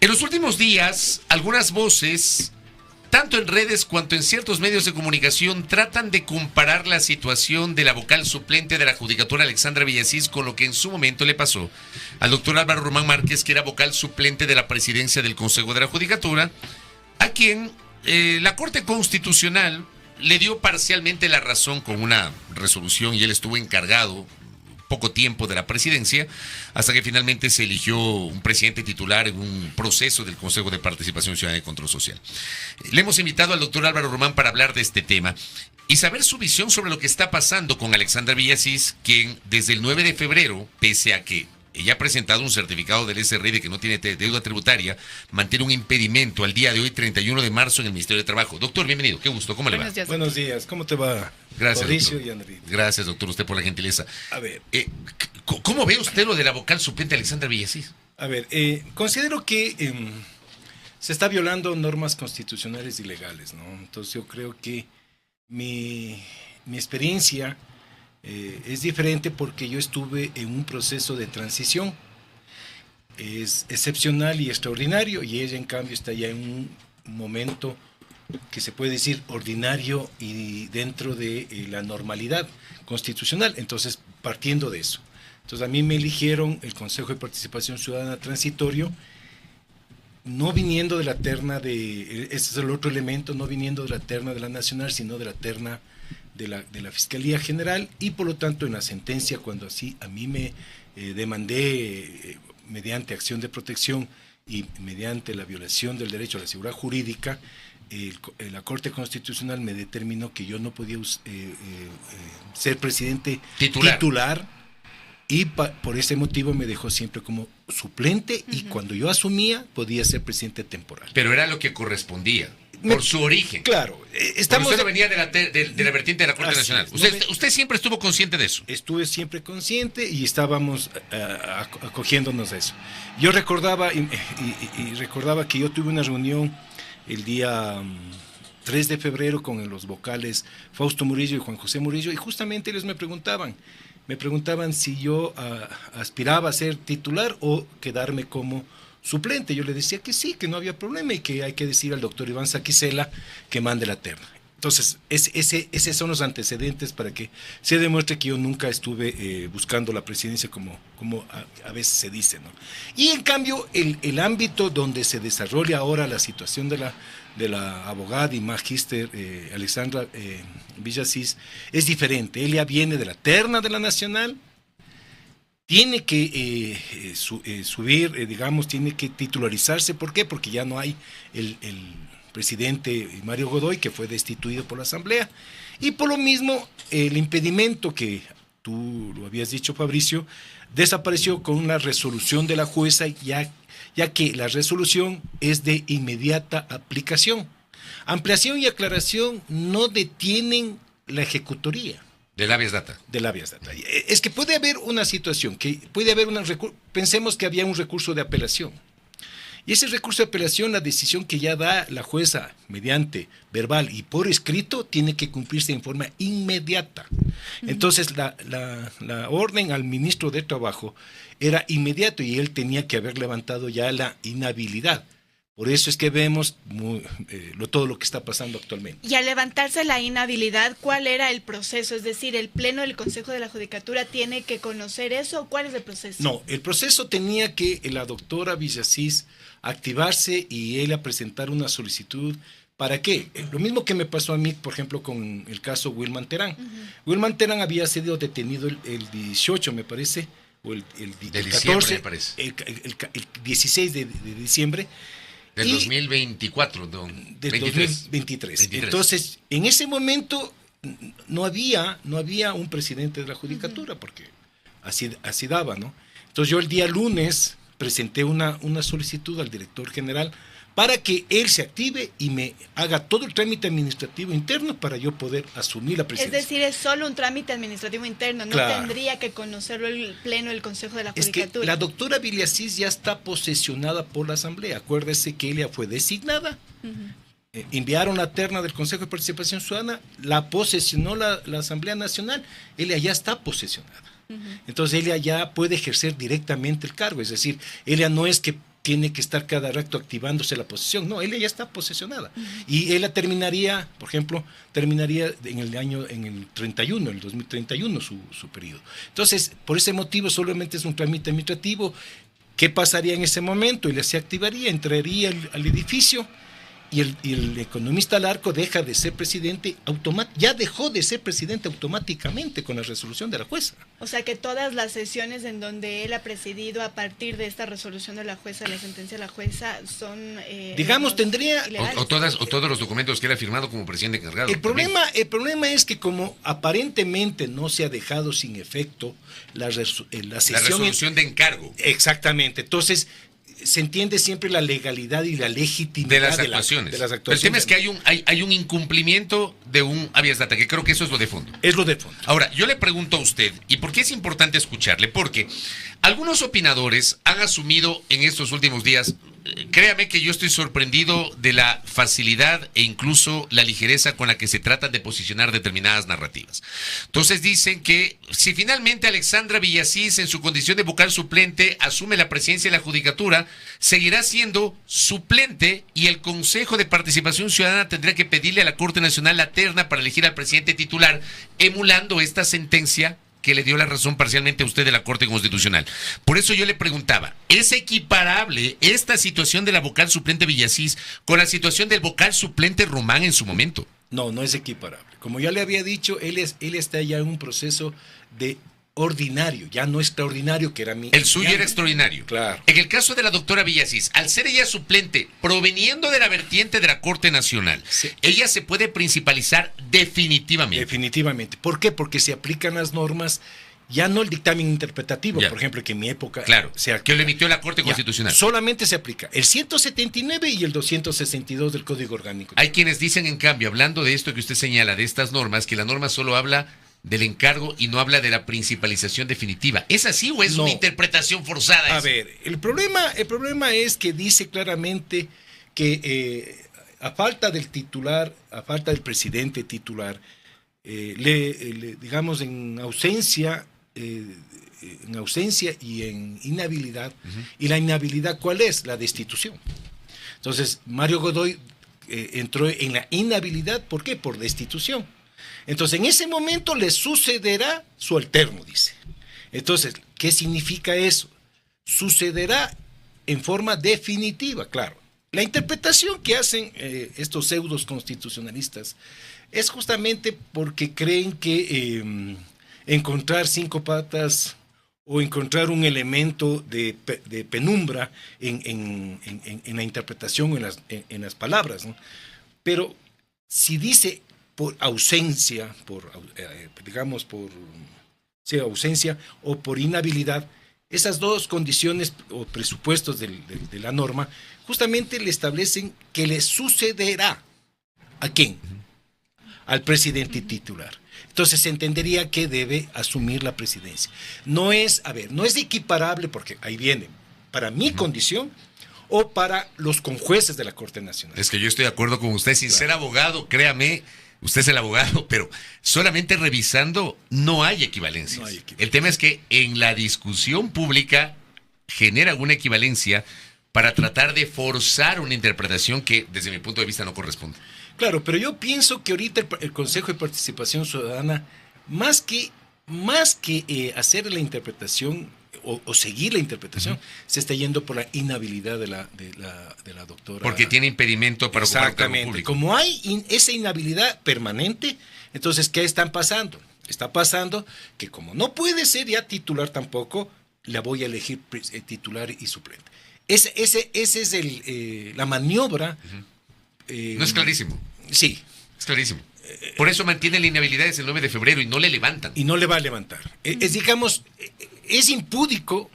En los últimos días, algunas voces, tanto en redes cuanto en ciertos medios de comunicación, tratan de comparar la situación de la vocal suplente de la Judicatura, Alexandra Villasís, con lo que en su momento le pasó al doctor Álvaro Román Márquez, que era vocal suplente de la presidencia del Consejo de la Judicatura, a quien la Corte Constitucional le dio parcialmente la razón con una resolución y él estuvo encargado poco tiempo de la presidencia, hasta que finalmente se eligió un presidente titular en un proceso del Consejo de Participación Ciudadana y Control Social. Le hemos invitado al doctor Álvaro Román para hablar de este tema y saber su visión sobre lo que está pasando con Alexandra Villasís, quien desde el 9 de febrero, pese a que ella ha presentado un certificado del SRI de que no tiene deuda tributaria, mantiene un impedimento al día de hoy, 31 de marzo, en el Ministerio de Trabajo. Doctor, bienvenido, qué gusto, ¿cómo le va? Buenos días, ¿cómo te va? Gracias, Mauricio doctor. y Andrés. Gracias, doctor, usted por la gentileza. A ver, ¿Cómo ve usted lo de la vocal suplente Alexandra Villasís? Considero que se está violando normas constitucionales y legales, ¿no? Entonces yo creo que mi experiencia es diferente porque yo estuve en un proceso de transición. Es excepcional y extraordinario, y ella en cambio está ya en un momento que se puede decir ordinario y dentro de la normalidad constitucional. Entonces, partiendo de eso. Entonces, a mí me eligieron el Consejo de Participación Ciudadana transitorio, no viniendo de la terna de, ese es el otro elemento, no viniendo de la terna de la Nacional, sino de la terna de la Fiscalía General, y por lo tanto en la sentencia, cuando así a mí me demandé mediante acción de protección y mediante la violación del derecho a la seguridad jurídica, la Corte Constitucional me determinó que yo no podía ser presidente titular y por ese motivo me dejó siempre como suplente, y cuando yo asumía podía ser presidente temporal. Pero era lo que correspondía, por su origen. Claro, estamos... Usted no venía de la vertiente de la Corte Nacional. Usted siempre estuvo consciente de eso. Estuve siempre consciente y estábamos acogiéndonos a eso. Yo recordaba y recordaba que yo tuve una reunión el día 3 de febrero con los vocales Fausto Murillo y Juan José Murillo, y justamente ellos me preguntaban si yo aspiraba a ser titular o quedarme como suplente. Yo le decía que sí, que no había problema y que hay que decir al doctor Iván Saquicela que mande la terna. Entonces, esos son los antecedentes para que se demuestre que yo nunca estuve buscando la presidencia como a veces se dice, ¿no? Y en cambio, el ámbito donde se desarrolla ahora la situación de la abogada y magíster Alexandra Villasís es diferente. Ella viene de la terna de la Nacional, tiene que subir, tiene que titularizarse. ¿Por qué? Porque ya no hay el presidente Mario Godoy, que fue destituido por la Asamblea, y por lo mismo el impedimento que tú lo habías dicho, Fabricio, desapareció con una resolución de la jueza, ya que la resolución es de inmediata aplicación. Ampliación y aclaración no detienen la ejecutoría. Del habeas data. Del habeas data. Es que puede haber una situación, pensemos que había un recurso de apelación. Y ese recurso de apelación, la decisión que ya da la jueza mediante verbal y por escrito, tiene que cumplirse en forma inmediata. Entonces, la orden al ministro de Trabajo era inmediato y él tenía que haber levantado ya la inhabilidad. Por eso es que vemos todo lo que está pasando actualmente. Y al levantarse la inhabilidad, ¿cuál era el proceso? Es decir, ¿el Pleno del Consejo de la Judicatura tiene que conocer eso? ¿Cuál es el proceso? No, el proceso tenía que la doctora Villasís activarse y ella presentar una solicitud. ¿Para qué? Lo mismo que me pasó a mí, por ejemplo, con el caso Wilman Terán. Wilman Terán había sido detenido el 18, me parece, o el 14, me parece. El 16 de diciembre. Del 2024, del 2023. Entonces, en ese momento no había un presidente de la Judicatura, porque así daba, ¿no? Entonces yo el día lunes presenté una solicitud al director general para que él se active y me haga todo el trámite administrativo interno para yo poder asumir la presidencia. Es decir, es solo un trámite administrativo interno, no tendría que conocerlo el Pleno del Consejo de la Judicatura. Es que la doctora Villasís ya está posesionada por la Asamblea. Acuérdese que ella fue designada. Enviaron la terna del Consejo de Participación Ciudadana, la posesionó la Asamblea Nacional, ella ya está posesionada. Entonces ella ya puede ejercer directamente el cargo, es decir, ella no es que tiene que estar cada rato activándose la posesión. No, ella ya está posesionada. Y ella terminaría, por ejemplo, en el 31, el 2031 su periodo. Entonces, por ese motivo solamente es un trámite administrativo. ¿Qué pasaría en ese momento? Ella se activaría, entraría al edificio y el economista Larco deja de ser presidente ya dejó de ser presidente automáticamente con la resolución de la jueza. O sea que todas las sesiones en donde él ha presidido a partir de esta resolución de la jueza, la sentencia de la jueza, son digamos, tendría o todos los documentos que él ha firmado como presidente encargado. El problema es que como aparentemente no se ha dejado sin efecto la resolución de encargo. Exactamente. Entonces se entiende siempre la legalidad y la legitimidad de las actuaciones. El tema es que hay un incumplimiento de un habeas data, que creo que eso es lo de fondo. Es lo de fondo. Ahora, yo le pregunto a usted, ¿y por qué es importante escucharle? Porque algunos opinadores han asumido en estos últimos días, créame que yo estoy sorprendido de la facilidad e incluso la ligereza con la que se tratan de posicionar determinadas narrativas. Entonces dicen que si finalmente Alexandra Villasís, en su condición de vocal suplente, asume la presidencia de la Judicatura, seguirá siendo suplente y el Consejo de Participación Ciudadana tendrá que pedirle a la Corte Nacional la terna para elegir al presidente titular, emulando esta sentencia que le dio la razón parcialmente a usted de la Corte Constitucional. Por eso yo le preguntaba, ¿es equiparable esta situación de la vocal suplente Villasís con la situación del vocal suplente Román en su momento? No, no es equiparable. Como ya le había dicho, él está ya en un proceso de ordinario, ya no extraordinario, que era mi... El suyo era extraordinario. Claro. En el caso de la doctora Villasís, al ser ella suplente, proveniendo de la vertiente de la Corte Nacional, sí, ella se puede principalizar definitivamente. Definitivamente. ¿Por qué? Porque se aplican las normas, ya no el dictamen interpretativo, por ejemplo, que en mi época... Claro, que lo emitió la Corte Constitucional. Solamente se aplica el 179 y el 262 del Código Orgánico. Hay quienes dicen, en cambio, hablando de esto que usted señala, de estas normas, que la norma solo habla del encargo y no habla de la principalización definitiva. ¿Es así o es una interpretación forzada? A ver, el problema es que dice claramente que a falta del titular, a falta del presidente titular, digamos en ausencia y en inhabilidad. ¿Y la inhabilidad cuál es? La destitución. Entonces, Mario Godoy entró en la inhabilidad, ¿por qué? Por destitución. Entonces, en ese momento le sucederá su alterno, dice. Entonces, ¿qué significa eso? Sucederá en forma definitiva, claro. La interpretación que hacen estos pseudos constitucionalistas es justamente porque creen que encontrar 5 patas o encontrar un elemento de penumbra en la interpretación, en las palabras, ¿no? Pero si dice por ausencia, ausencia o por inhabilidad, esas dos condiciones o presupuestos de la norma justamente le establecen que le sucederá. ¿A quién? Al presidente titular. Entonces se entendería que debe asumir la presidencia. No es equiparable, porque ahí viene, para mi condición o para los conjueces de la Corte Nacional. Es que yo estoy de acuerdo con usted, sin ser abogado, créame, usted es el abogado, pero solamente revisando no hay equivalencias. No hay equivalencias. El tema es que en la discusión pública genera una equivalencia para tratar de forzar una interpretación que desde mi punto de vista no corresponde. Claro, pero yo pienso que ahorita el Consejo de Participación Ciudadana, más que hacer la interpretación o seguir la interpretación, se está yendo por la inhabilidad de la doctora. Porque tiene impedimento para ocupar un cargo público. Como hay esa inhabilidad permanente, entonces, ¿qué están pasando? Está pasando que como no puede ser ya titular tampoco, la voy a elegir titular y suplente. Ese es la maniobra. ¿No es clarísimo? Sí. Es clarísimo. Por eso mantiene la inhabilidad desde el 9 de febrero y no le levantan. Y no le va a levantar. Es impúdico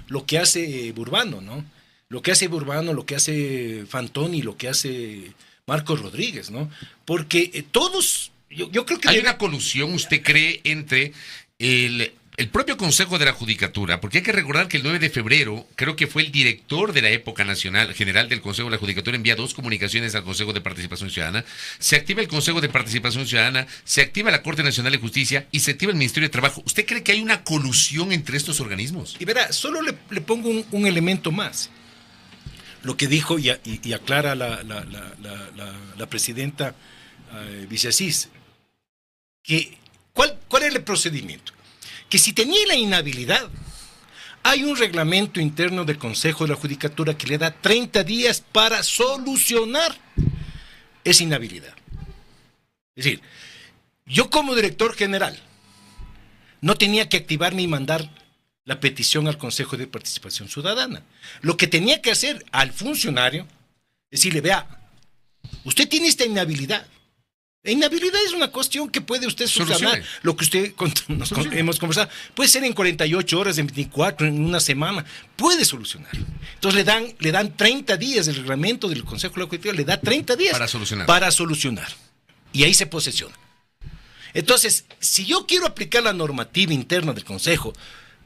lo que hace Burbano, ¿no? Lo que hace Burbano, lo que hace Fantoni, lo que hace Marcos Rodríguez, ¿no? Porque todos, yo creo que... ¿Hay una colusión, usted cree, entre el propio Consejo de la Judicatura? Porque hay que recordar que el 9 de febrero, creo que fue el director de la época nacional general del Consejo de la Judicatura, envía 2 comunicaciones al Consejo de Participación Ciudadana, se activa el Consejo de Participación Ciudadana, se activa la Corte Nacional de Justicia y se activa el Ministerio de Trabajo. ¿Usted cree que hay una colusión entre estos organismos? Y verá, solo le pongo un elemento más. lo que dijo y aclara la presidenta Villasís, que ¿cuál es el procedimiento? Que si tenía la inhabilidad, hay un reglamento interno del Consejo de la Judicatura que le da 30 días para solucionar esa inhabilidad. Es decir, yo como director general no tenía que activar ni mandar la petición al Consejo de Participación Ciudadana. Lo que tenía que hacer al funcionario es decirle, vea, usted tiene esta inhabilidad. La inhabilidad es una cuestión que puede usted subsanar. Lo que usted hemos conversado. Puede ser en 48 horas, en 24, en una semana. Puede solucionar. Entonces le dan 30 días, el reglamento del Consejo de la Judicatura le da 30 días para solucionar. Y ahí se posesiona. Entonces, si yo quiero aplicar la normativa interna del Consejo,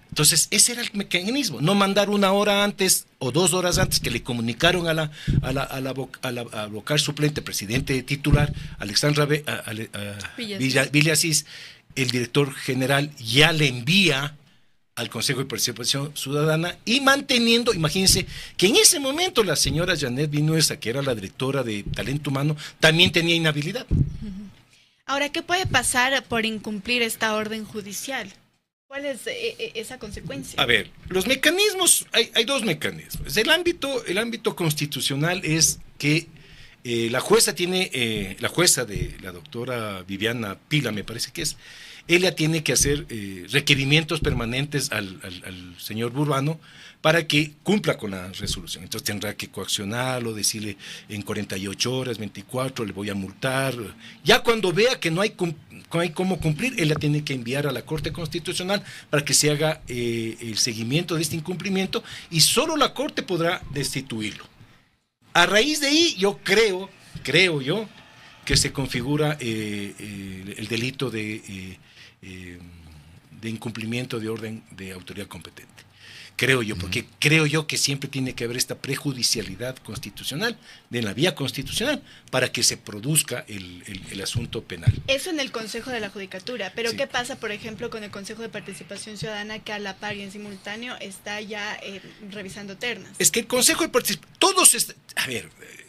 entonces ese era el mecanismo. No mandar 1 hora antes o 2 horas antes que le comunicaron a la vocal suplente, presidente titular, Alexandra Villasís, el director general ya le envía al Consejo de Participación Ciudadana y manteniendo, imagínense, que en ese momento la señora Janet Vinuesa, que era la directora de Talento Humano, también tenía inhabilidad. Ahora, ¿qué puede pasar por incumplir esta orden judicial? ¿Cuál es esa consecuencia? A ver, los mecanismos, hay 2 mecanismos. El ámbito constitucional es que la jueza de la doctora Viviana Pila, me parece que es, ella tiene que hacer requerimientos permanentes al señor Burbano para que cumpla con la resolución. Entonces tendrá que coaccionarlo, decirle en 48 horas, 24, le voy a multar. Ya cuando vea que no hay cómo cumplir, él la tiene que enviar a la Corte Constitucional para que se haga el seguimiento de este incumplimiento y solo la Corte podrá destituirlo. A raíz de ahí, yo creo yo, que se configura el delito de incumplimiento de orden de autoridad competente. Creo yo, porque creo yo que siempre tiene que haber esta prejudicialidad constitucional, de la vía constitucional, para que se produzca el asunto penal. Eso en el Consejo de la Judicatura, pero Sí. ¿qué pasa, por ejemplo, con el Consejo de Participación Ciudadana, que a la par y en simultáneo está ya revisando ternas? Es que el Consejo de Participación,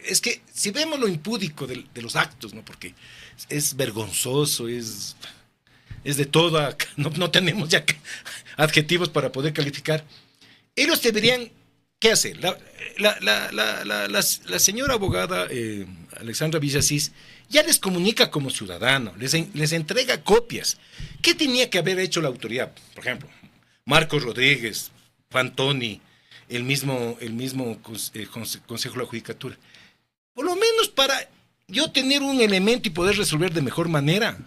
es que si vemos lo impúdico de los actos, ¿no? Porque es vergonzoso, es de todo, no tenemos ya adjetivos para poder calificar. Ellos deberían, ¿qué hacer? La señora abogada Alexandra Villasís ya les comunica como ciudadano, les entrega copias. ¿Qué tenía que haber hecho la autoridad? Por ejemplo, Marcos Rodríguez, Fantoni, el mismo Consejo de la Judicatura. Por lo menos para yo tener un elemento y poder resolver de mejor manera,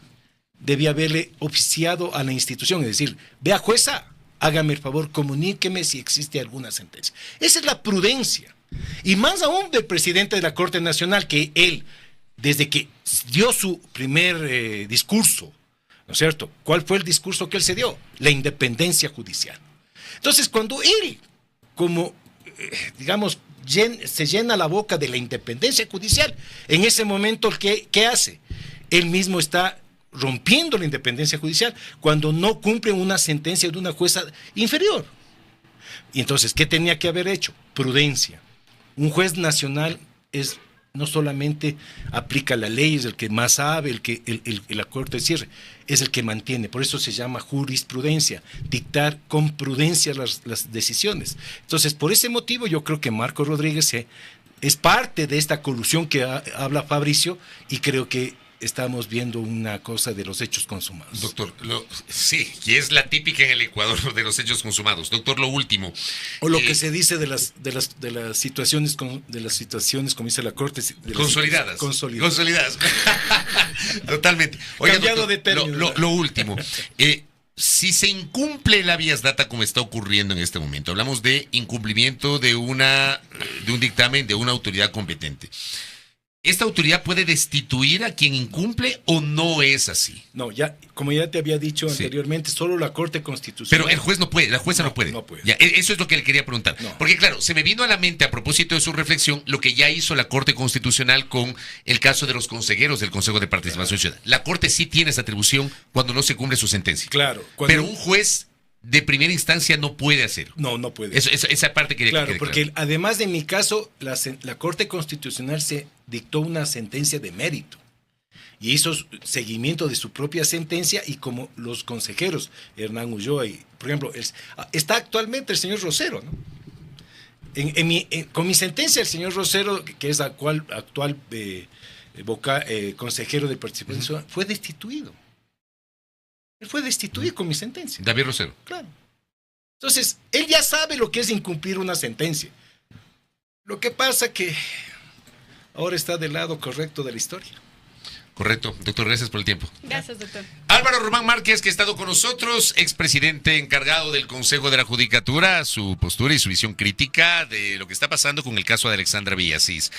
debía haberle oficiado a la institución, es decir, vea jueza, hágame el favor, comuníqueme si existe alguna sentencia. Esa es la prudencia. Y más aún del presidente de la Corte Nacional, que él, desde que dio su primer discurso, ¿no es cierto? ¿Cuál fue el discurso que él se dio? La independencia judicial. Entonces, cuando él, como, digamos, se llena la boca de la independencia judicial, en ese momento, ¿qué hace? Él mismo está rompiendo la independencia judicial cuando no cumple una sentencia de una jueza inferior. Y entonces, ¿qué tenía que haber hecho? Prudencia. Un juez nacional no solamente aplica la ley, es el que más sabe, el acuerdo de cierre, es el que mantiene. Por eso se llama jurisprudencia, dictar con prudencia las decisiones. Entonces, por ese motivo, yo creo que Marco Rodríguez es parte de esta colusión que habla Fabricio, y creo que estamos viendo una cosa de los hechos consumados. Doctor, sí, y es la típica en el Ecuador de los hechos consumados. Doctor, lo último. O lo que se dice de las situaciones, como dice la Corte, consolidadas. Consolidadas. Totalmente. Oiga, cambiado de término. Lo último. Si se incumple la habeas data como está ocurriendo en este momento, hablamos de incumplimiento de un dictamen de una autoridad competente. ¿Esta autoridad puede destituir a quien incumple o no es así? No, ya, como ya te había dicho anteriormente, solo la Corte Constitucional. Pero el juez no puede, la jueza no puede. No puede. Ya, eso es lo que le quería preguntar. No. Porque claro, se me vino a la mente a propósito de su reflexión lo que ya hizo la Corte Constitucional con el caso de los consejeros del Consejo de Participación Ciudadana. La Corte sí tiene esa atribución cuando no se cumple su sentencia. Claro. Pero un juez de primera instancia no puede hacer. No puede. Esa parte quería Claro, que quede porque claro. además de mi caso, la Corte Constitucional se dictó una sentencia de mérito y hizo seguimiento de su propia sentencia, y como los consejeros, Hernán Ulloa y, por ejemplo, está actualmente el señor Rosero, ¿no? Con mi sentencia, el señor Rosero, que es actual consejero de participación, fue destituido. Él fue destituido con mi sentencia. David Rosero. Claro. Entonces, él ya sabe lo que es incumplir una sentencia. Lo que pasa que ahora está del lado correcto de la historia. Correcto. Doctor, gracias por el tiempo. Gracias, doctor. Álvaro Román Márquez, que ha estado con nosotros, expresidente encargado del Consejo de la Judicatura, su postura y su visión crítica de lo que está pasando con el caso de Alexandra Villasís.